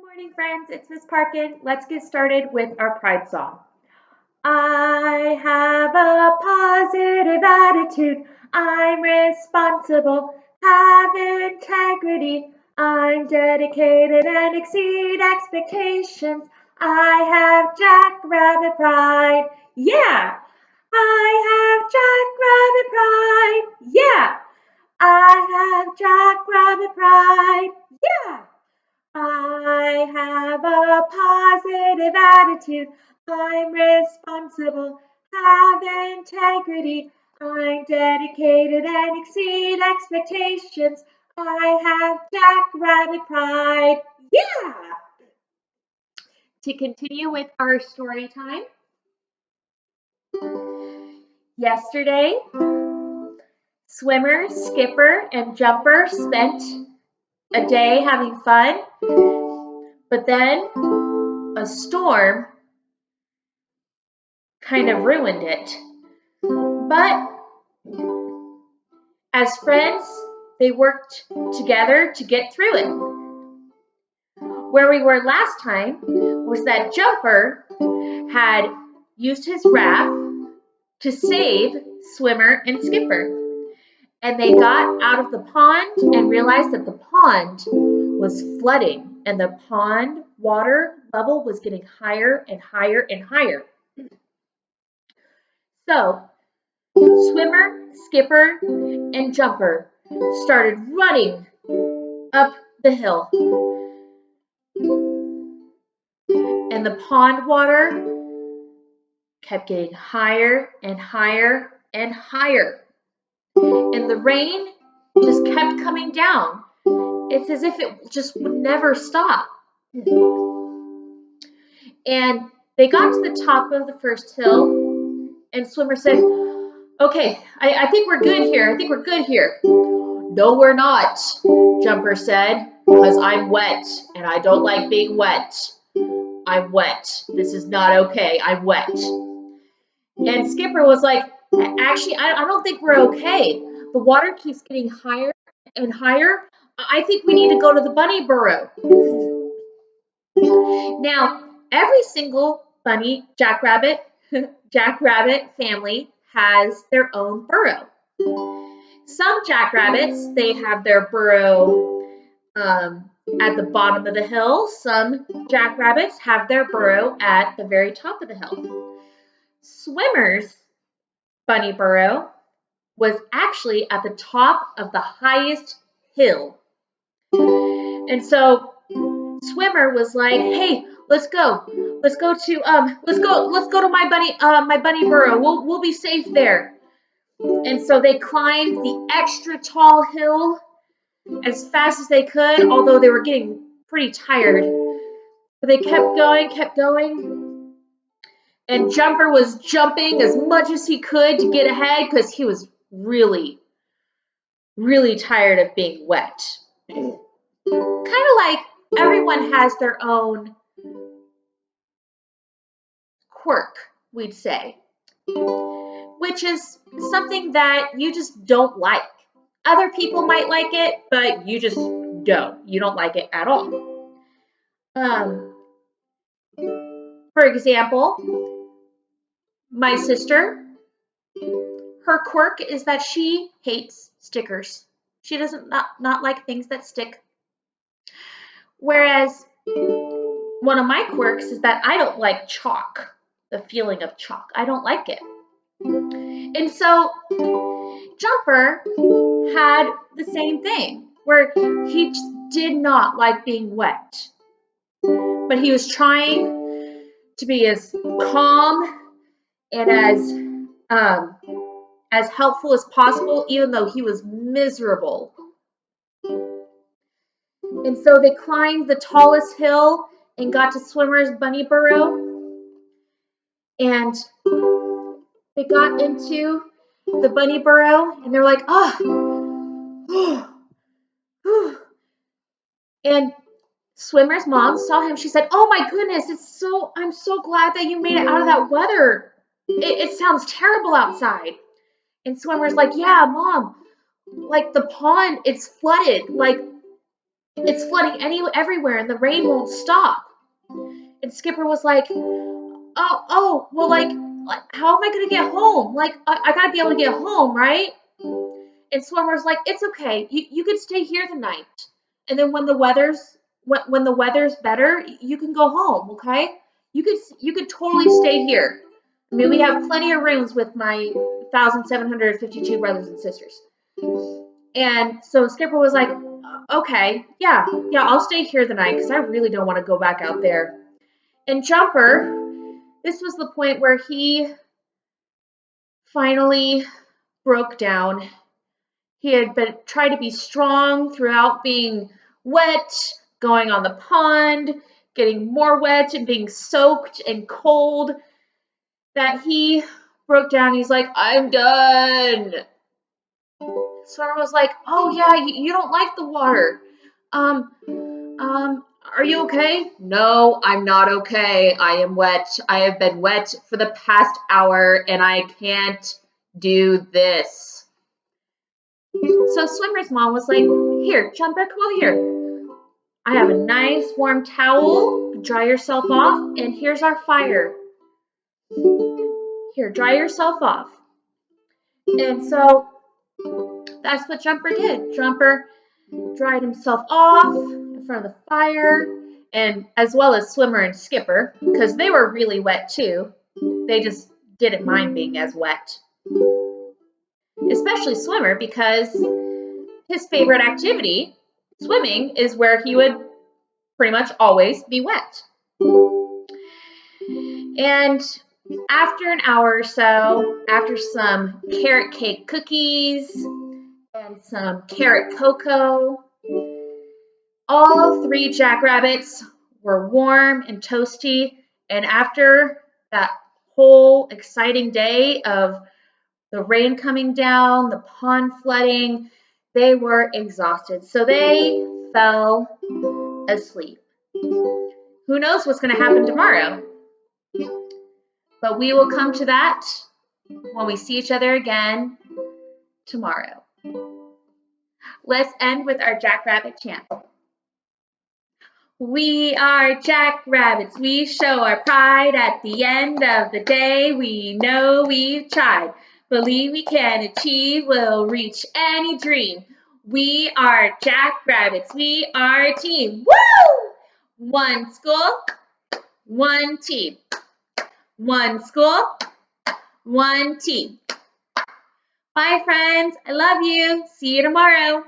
Morning, friends. It's Miss Parkin. Let's get started with our pride song. I have a positive attitude. I'm responsible, have integrity. I'm dedicated and exceed expectations. I have Jackrabbit pride. Yeah! I have Jackrabbit pride. Yeah! I have Jackrabbit pride. Yeah! I have a positive attitude. I'm responsible, have integrity. I'm dedicated and exceed expectations. I have Jackrabbit pride. Yeah! To continue with our story time, yesterday, Swimmer, Skipper, and Jumper spent a day having fun, but then a storm kind of ruined it. But as friends, they worked together to get through it. Where we were last time was that Jumper had used his raft to save Swimmer and Skipper. And they got out of the pond and realized that the pond was flooding and the pond water level was getting higher and higher and higher. So Swimmer, Skipper, and Jumper started running up the hill. And the pond water kept getting higher and higher and higher. And the rain just kept coming down. It's as if it just would never stop. And they got to the top of the first hill, and Swimmer said, "Okay, I think we're good here. I think we're good here." "No, we're not," Jumper said, "because I'm wet, and I don't like being wet. I'm wet. This is not okay. I'm wet." And Skipper was like, "Actually, I don't think we're okay. The water keeps getting higher and higher. I think we need to go to the bunny burrow." Now, every single Jackrabbit family has their own burrow. Some jackrabbits, they have their burrow at the bottom of the hill. Some jackrabbits have their burrow at the very top of the hill. Swimmer's bunny burrow was actually at the top of the highest hill. And so Swimmer was like, "Hey, let's go. Let's go to my bunny burrow. We'll be safe there." And so they climbed the extra tall hill as fast as they could, although they were getting pretty tired. But they kept going. And Jumper was jumping as much as he could to get ahead because he was really, really tired of being wet. Kind of like everyone has their own quirk, we'd say, which is something that you just don't like. Other people might like it, but you just don't. You don't like it at all. For example, my sister, her quirk is that she hates stickers. She doesn't not like things that stick. Whereas one of my quirks is that I don't like chalk, the feeling of chalk. I don't like it. And so Jumper had the same thing, where he did not like being wet. But he was trying to be as calm and as helpful as possible, even though he was miserable. And so they climbed the tallest hill and got to Swimmer's bunny burrow. And they got into the bunny burrow, and they're like, "Oh." And Swimmer's mom saw him. She said, "Oh my goodness, I'm so glad that you made it out of that weather. It sounds terrible outside." And Swimmer's like, "Yeah, Mom, like the pond, it's flooded. Like It's flooding everywhere and the rain won't stop. And Skipper was like, well, like how am I going to get home? Like, I got to be able to get home, right? And Swimmer's like, it's okay. You could stay here the night. And then when the weather's better, you can go home, okay? You could totally stay here. I mean, we have plenty of rooms with my 1,752 brothers and sisters. And so Skipper was like, okay, yeah, I'll stay here the night because I really don't want to go back out there. And Jumper, this was the point where he finally broke down. He had been tried to be strong throughout being wet, going on the pond, getting more wet and being soaked and cold, that he broke down. He's like, I'm done. Swimmer was like, oh yeah, you don't like the water. Are you okay? No, I'm not okay. I am wet. I have been wet for the past hour and I can't do this. So Swimmer's mom was like, here, Jumper, come over here. I have a nice warm towel. Dry yourself off, and here's our fire. Here, dry yourself off. And so that's what Jumper did. Jumper dried himself off in front of the fire, and as well as Swimmer and Skipper, because they were really wet too. They just didn't mind being as wet. Especially Swimmer, because his favorite activity, swimming, is where he would pretty much always be wet. And after an hour or so, after some carrot cake cookies and some carrot cocoa, all three jackrabbits were warm and toasty. And after that whole exciting day of the rain coming down, the pond flooding, they were exhausted. So they fell asleep. Who knows what's going to happen tomorrow? But we will come to that when we see each other again tomorrow. Let's end with our Jackrabbit chant. We are jackrabbits. We show our pride. At the end of the day, we know we've tried. Believe we can achieve. We'll reach any dream. We are jackrabbits. We are a team. Woo! One school, one team. One school, one team. Bye, friends. I love you. See you tomorrow.